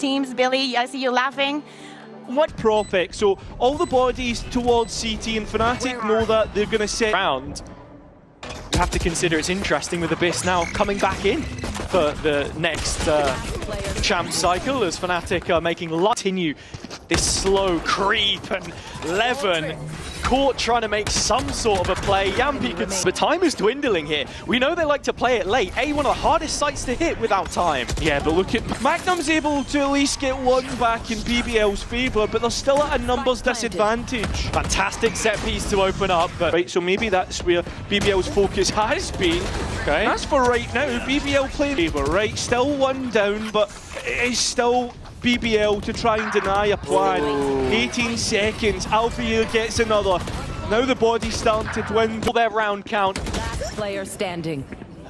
teams. Billy, I see you laughing. What Profec? So all the bodies towards CT and Fnatic know that they're going to set round. You have to consider it's interesting with Abyss now coming back in for the next champ cycle as Fnatic are making continue this slow creep, and Levin caught trying to make some sort of a play. Yampi could... The time is dwindling here. We know they like to play it late. One of the hardest sites to hit without time. Yeah, but look at Magnum's able to at least get one back in BBL's favour, but they're still at a numbers disadvantage. Fantastic set piece to open up, but... Right, so maybe that's where BBL's focus has been. Okay. That's for right now. BBL playing favour, right? Still one down, but it is still BBL to try and deny a plan. Ooh. 18 seconds. Alfia gets another. Now the body's starting to dwindle Their round count. Last player standing.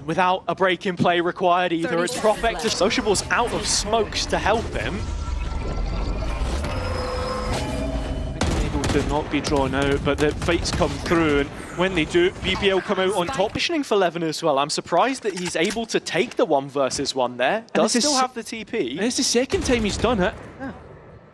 Without a break in play required either. It's Profec to Sociable's out of smokes to help him. Able to not be drawn out, but the fights come through, and when they do, BBL come out on top. Positioning for Levin as well. I'm surprised that he's able to take the 1 versus 1 there. Does still have the TP. And it's the second time he's done it. Yeah.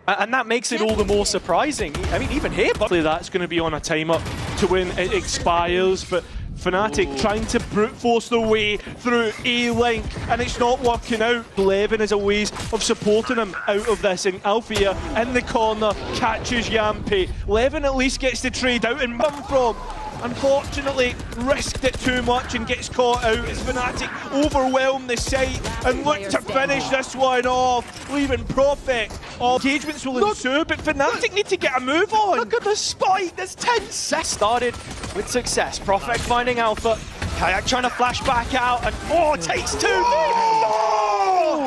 And that makes it all the more surprising. I mean, even here, but That's going to be on a timer to win. It expires, but Fnatic trying to brute force their way through A-Link, and it's not working out. Levin is a ways of supporting him out of this, and Alfia in the corner catches Yampi. Levin at least gets the trade out and come from. Unfortunately, risked it too much and gets caught out as Fnatic overwhelm the site and look to finish this one off, leaving Profec. Engagements will ensue, but Fnatic need to get a move on. look at the spike. There's 10 seconds. Started with success. Profec finding Alpha. Kayak trying to flash back out, and takes 2.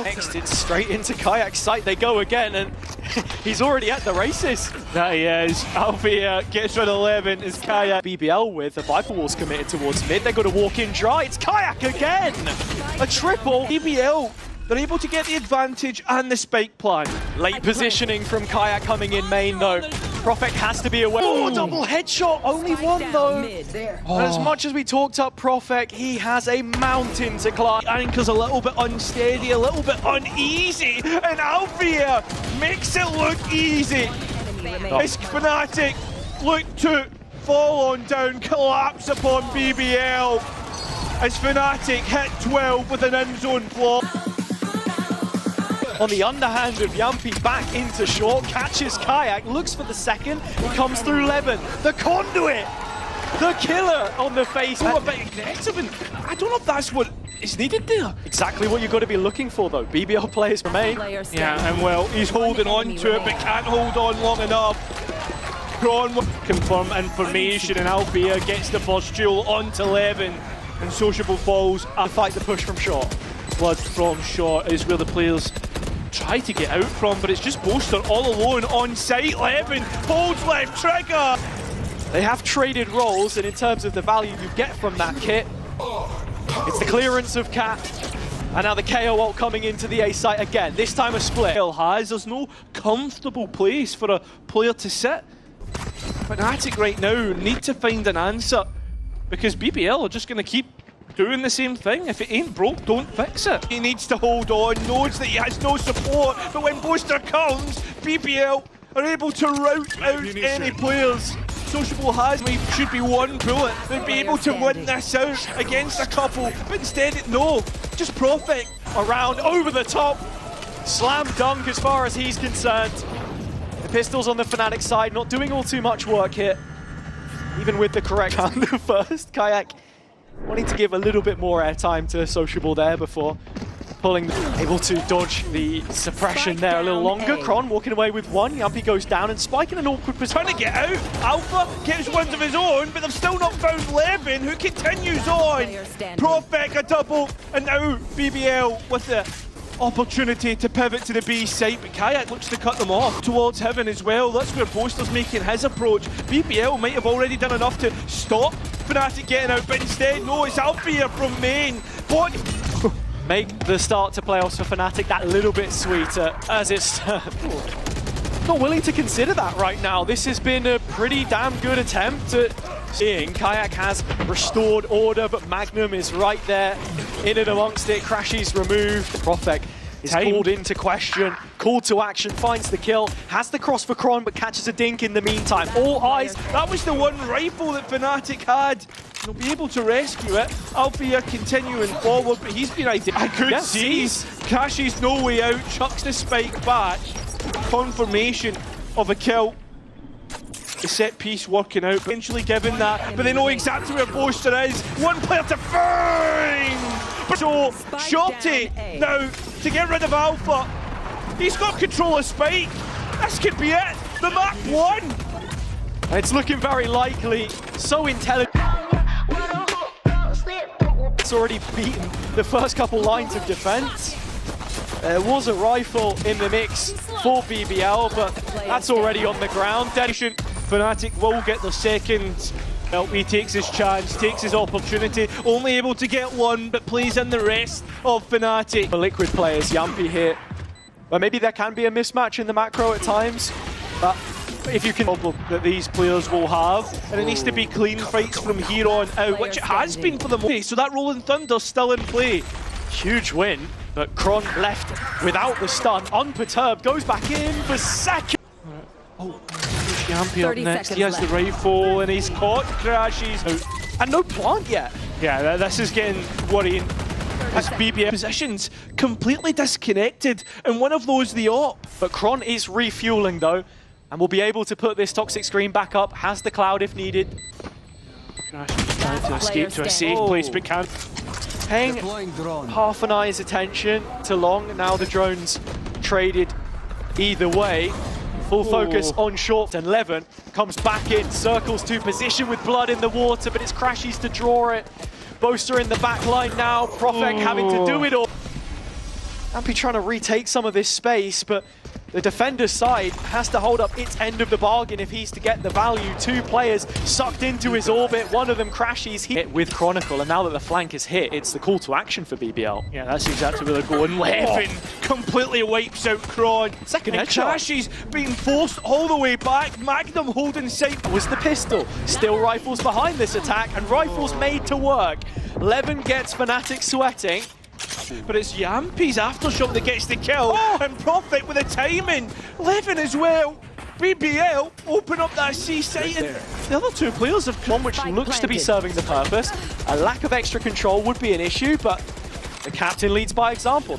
Next, it's straight into Kayak's site. They go again, and he's already at the races. That he is. Alfia gets rid of 11 as Kayak. BBL with the Viper Walls committed towards mid. They're going to walk in dry. It's Kayak again. A triple. BBL, they're able to get the advantage and the spike plan. Late positioning from Kayak coming in main though. Profec has to be aware. Double headshot. Only 1 though. And as much as we talked up Profec, he has a mountain to climb. Anchor's a little bit unsteady, a little bit uneasy, and Alfia makes it look easy. It's Fnatic look to fall on down, collapse upon BBL as Fnatic hit 12 with an in-zone block. On the underhand of Yampi, back into short, catches Kayak, looks for the second, he comes through Levin. The conduit! The killer on the face. A bit aggressive, and I don't know if that's what is needed there. Exactly what you've got to be looking for though. BBL players remain. Yeah, and well, he's holding on to it, but can't hold on long enough. Braun will confirm information, and Alfia gets the first duel onto Levin, and Sociable falls. I fight the push from short. Blood from short is where the players try to get out from, but it's just Boaster all alone on site. Levin holds left trigger. They have traded roles, and in terms of the value you get from that kit, it's the clearance of Cat, and now the KO ult coming into the A site again, this time a split. There's no comfortable place for a player to sit. Fnatic right now need to find an answer, because BBL are just going to keep doing the same thing. If it ain't broke, don't fix it. He needs to hold on, knows that he has no support, but when Boaster comes, BBL are able to rout out any players. Sociable has, should be 1 bullet. They'd be able to win this out against a couple, but instead, no. Just Profec around, over the top. Slam dunk as far as he's concerned. The pistols on the Fnatic side not doing all too much work here. Even with the correct hand first. Kayak wanting to give a little bit more airtime to Sociable there before pulling, able to dodge the suppression there a little longer. Kron walking away with 1. Yampi goes down, and Spike in an awkward position. Trying to get out. Alpha gets ones of his own, but they've still not found Levin, who continues on. Profec a double, and now BBL with the opportunity to pivot to the B site, but Kayak looks to cut them off towards Heaven as well. That's where Boaster's making his approach. BBL might have already done enough to stop Fnatic getting out, but instead, no, it's Alfia from main. What? Make the start to playoffs for Fnatic that little bit sweeter, as it's not willing to consider that right now. This has been a pretty damn good attempt at seeing. Kayak has restored order, but Magnum is right there in and amongst it. Crashes removed. Profec is Time. called into question, called to action, finds the kill, has the cross for Kron, but catches a dink in the meantime. All eyes. That was the one rifle that Fnatic had. He'll be able to rescue it. Alfia continuing forward, but he's been ideal. I could see Kashi's no way out, chucks the spike back. Confirmation of a kill. The set piece working out, potentially given that, but they know exactly where Boaster is. One player to find! So, Shorty now to get rid of Alpha. He's got control of Spike. This could be it. The map won. It's looking very likely. So intelligent. It's already beaten the first couple lines of defense. There was a rifle in the mix for BBL, but that's already on the ground. Fnatic will get the second. He takes his chance, takes his opportunity, only able to get one, but plays in the rest of Fnatic. The Liquid players, Yampi here. But maybe there can be a mismatch in the macro at times. But if you can... that these players will have, and it needs to be clean fights from here on out, which it has been for them. So that Rolling Thunder's still in play. Huge win, but Kron left without the stun, unperturbed, goes back in for second. Oh, Yampi up next, he has the rifle, and he's caught, crashes out. And no plant yet. Yeah, this is getting worrying. As BBL positions completely disconnected, and one of those the op. But Kron is refueling though, and will be able to put this toxic screen back up, has the cloud if needed. Crash trying to escape to a safe place, but can't. Paying half an eye's attention to Long. Now the drone's traded either way. Full focus on short, and Levin comes back in, circles to position with blood in the water, but it's Crashies to draw it. Boaster in the back line now, Profek having to do it all. Ampi trying to retake some of this space, but the defender's side has to hold up its end of the bargain if he's to get the value. Two players sucked into his orbit, one of them Crashies hit with Chronicle, and now that the flank is hit, it's the call to action for BBL. Yeah, that's exactly where they're going. Levin completely wipes out Kron. Second and headshot. Crashies being forced all the way back. Magnum holding sight. Was the pistol. Still Rifles behind this attack, and Rifles made to work. Levin gets Fnatic sweating. But it's Yampi's aftershock that gets the kill, and Profit with the timing. Levin as well. BBL open up that C site, and the other two players have come, Which looks to be serving the purpose. A lack of extra control would be an issue, but the captain leads by example.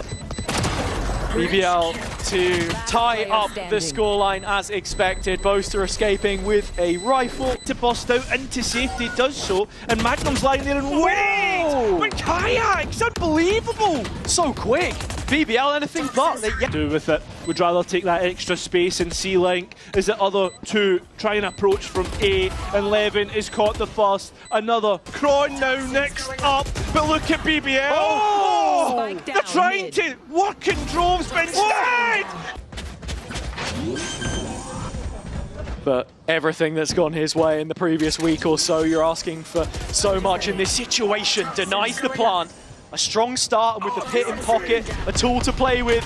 BBL to tie up the scoreline as expected. Boaster escaping with a rifle. To bust out into safety, does so, and Magnum's lying there and wait! But Kayak's unbelievable! So quick! BBL anything but. Do with it. Would rather take that extra space in C-Link as the other two try and approach from A, and Levin is caught the first. Another Kron now next up, but look at BBL! They're trying to work in droves, but instead! But everything that's gone his way in the previous week or so, you're asking for so much in this situation. Denies the plant. A strong start, and with the pit in pocket, a tool to play with.